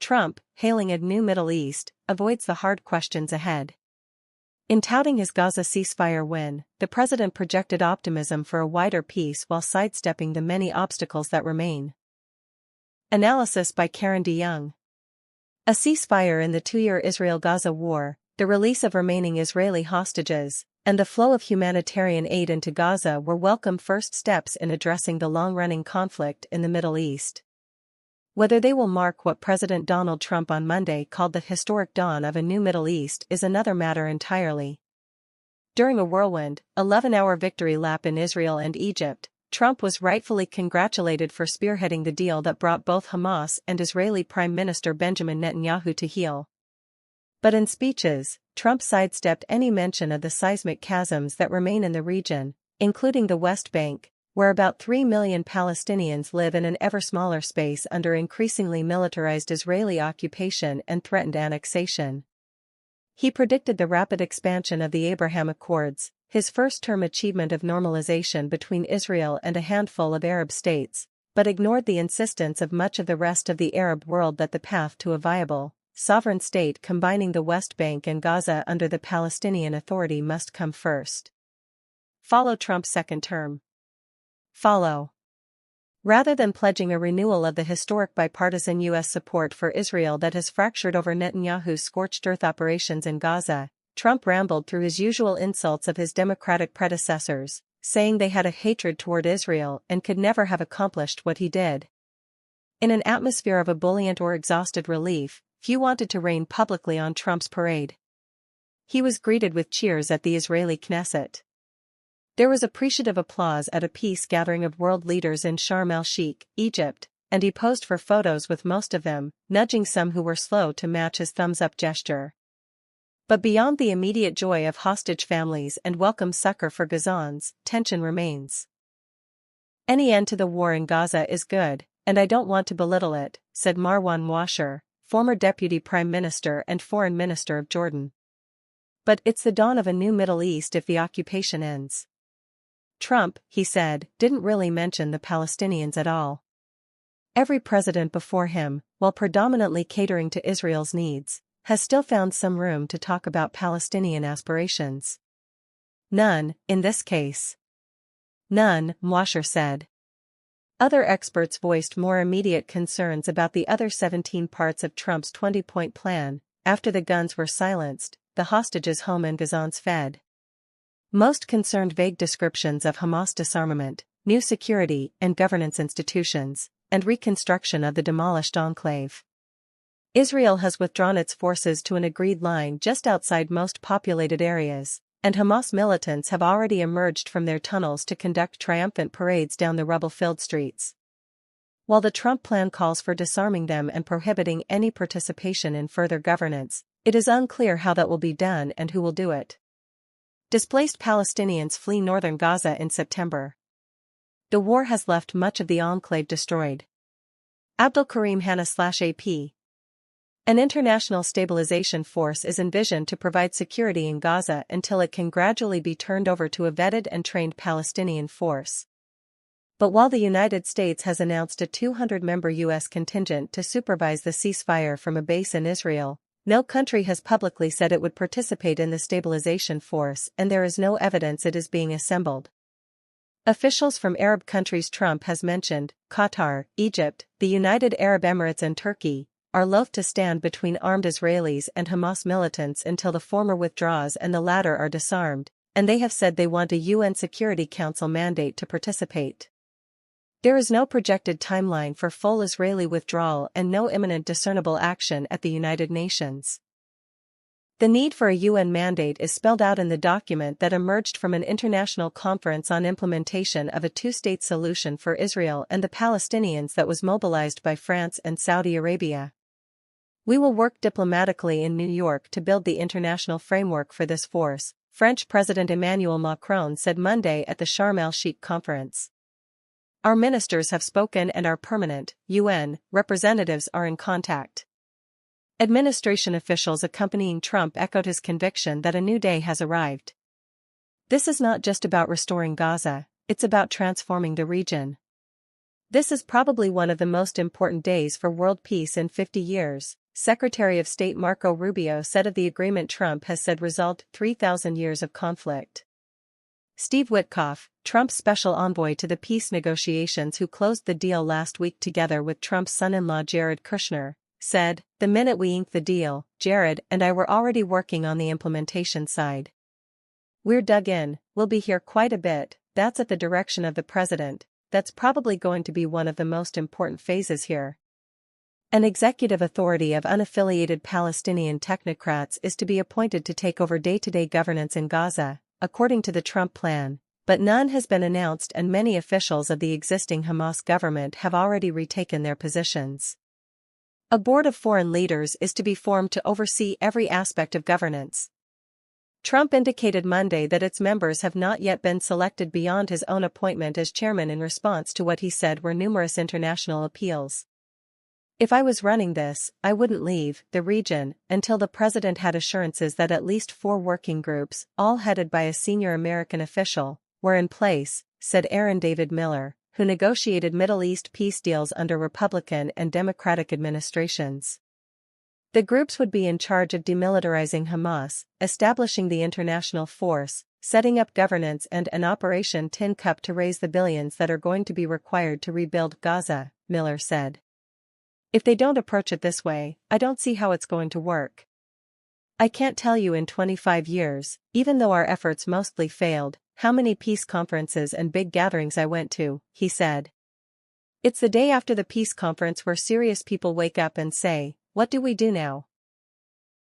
Trump, hailing a new Middle East, avoids the hard questions ahead. In touting his Gaza ceasefire win, the president projected optimism for a wider peace while sidestepping the many obstacles that remain. Analysis by Karen DeYoung. A ceasefire in the two-year Israel-Gaza war, the release of remaining Israeli hostages, and the flow of humanitarian aid into Gaza were welcome first steps in addressing the long-running conflict in the Middle East. Whether they will mark what President Donald Trump on Monday called the historic dawn of a new Middle East is another matter entirely. During a whirlwind, 11-hour victory lap in Israel and Egypt, Trump was rightfully congratulated for spearheading the deal that brought both Hamas and Israeli Prime Minister Benjamin Netanyahu to heel. But in speeches, Trump sidestepped any mention of the seismic chasms that remain in the region, including the West Bank, where about 3 million Palestinians live in an ever-smaller space under increasingly militarized Israeli occupation and threatened annexation. He predicted the rapid expansion of the Abraham Accords, his first-term achievement of normalization between Israel and a handful of Arab states, but ignored the insistence of much of the rest of the Arab world that the path to a viable, sovereign state combining the West Bank and Gaza under the Palestinian Authority must come first. Follow Trump's second term. Follow. Rather than pledging a renewal of the historic bipartisan U.S. support for Israel that has fractured over Netanyahu's scorched earth operations in Gaza, Trump rambled through his usual insults of his Democratic predecessors, saying they had a hatred toward Israel and could never have accomplished what he did. In an atmosphere of ebullient or exhausted relief, few wanted to rain publicly on Trump's parade. He was greeted with cheers at the Israeli Knesset. There was appreciative applause at a peace gathering of world leaders in Sharm el-Sheikh, Egypt, and he posed for photos with most of them, nudging some who were slow to match his thumbs-up gesture. But beyond the immediate joy of hostage families and welcome succor for Gazans, tension remains. Any end to the war in Gaza is good, and I don't want to belittle it, said Marwan Washer, former Deputy Prime Minister and Foreign Minister of Jordan. But it's the dawn of a new Middle East if the occupation ends. Trump, he said, didn't really mention the Palestinians at all. Every president before him, while predominantly catering to Israel's needs, has still found some room to talk about Palestinian aspirations. None, in this case. None, Washer said. Other experts voiced more immediate concerns about the other 17 parts of Trump's 20-point plan. After the guns were silenced, the hostages home and Gazans fed. Most concerned vague descriptions of Hamas disarmament, new security and governance institutions, and reconstruction of the demolished enclave. Israel has withdrawn its forces to an agreed line just outside most populated areas, and Hamas militants have already emerged from their tunnels to conduct triumphant parades down the rubble-filled streets. While the Trump plan calls for disarming them and prohibiting any participation in further governance, it is unclear how that will be done and who will do it. Displaced Palestinians flee northern Gaza in September. The war has left much of the enclave destroyed. Abdul Karim Hanna/AP. An international stabilization force is envisioned to provide security in Gaza until it can gradually be turned over to a vetted and trained Palestinian force. But while the United States has announced a 200-member U.S. contingent to supervise the ceasefire from a base in Israel, no country has publicly said it would participate in the stabilization force, and there is no evidence it is being assembled. Officials from Arab countries Trump has mentioned, Qatar, Egypt, the United Arab Emirates and Turkey, are loath to stand between armed Israelis and Hamas militants until the former withdraws and the latter are disarmed, and they have said they want a UN Security Council mandate to participate. There is no projected timeline for full Israeli withdrawal and no imminent discernible action at the United Nations. The need for a UN mandate is spelled out in the document that emerged from an international conference on implementation of a two-state solution for Israel and the Palestinians that was mobilized by France and Saudi Arabia. We will work diplomatically in New York to build the international framework for this force, French President Emmanuel Macron said Monday at the Sharm el-Sheikh conference. Our ministers have spoken and our permanent, UN, representatives are in contact. Administration officials accompanying Trump echoed his conviction that a new day has arrived. This is not just about restoring Gaza, it's about transforming the region. This is probably one of the most important days for world peace in 50 years, Secretary of State Marco Rubio said of the agreement Trump has said resolved 3,000 years of conflict. Steve Witkoff, Trump's special envoy to the peace negotiations who closed the deal last week together with Trump's son-in-law Jared Kushner, said, "The minute we inked the deal, Jared and I were already working on the implementation side. We're dug in, we'll be here quite a bit, that's at the direction of the president, that's probably going to be one of the most important phases here." An executive authority of unaffiliated Palestinian technocrats is to be appointed to take over day-to-day governance in Gaza, according to the Trump plan, but none has been announced and many officials of the existing Hamas government have already retaken their positions. A board of foreign leaders is to be formed to oversee every aspect of governance. Trump indicated Monday that its members have not yet been selected beyond his own appointment as chairman in response to what he said were numerous international appeals. "If I was running this, I wouldn't leave the region until the president had assurances that at least 4 working groups, all headed by a senior American official, were in place," said Aaron David Miller, who negotiated Middle East peace deals under Republican and Democratic administrations. The groups would be in charge of demilitarizing Hamas, establishing the international force, setting up governance and an Operation Tin Cup to raise the billions that are going to be required to rebuild Gaza, Miller said. "If they don't approach it this way, I don't see how it's going to work. I can't tell you in 25 years, even though our efforts mostly failed, how many peace conferences and big gatherings I went to," he said. "It's the day after the peace conference where serious people wake up and say, 'What do we do now?'"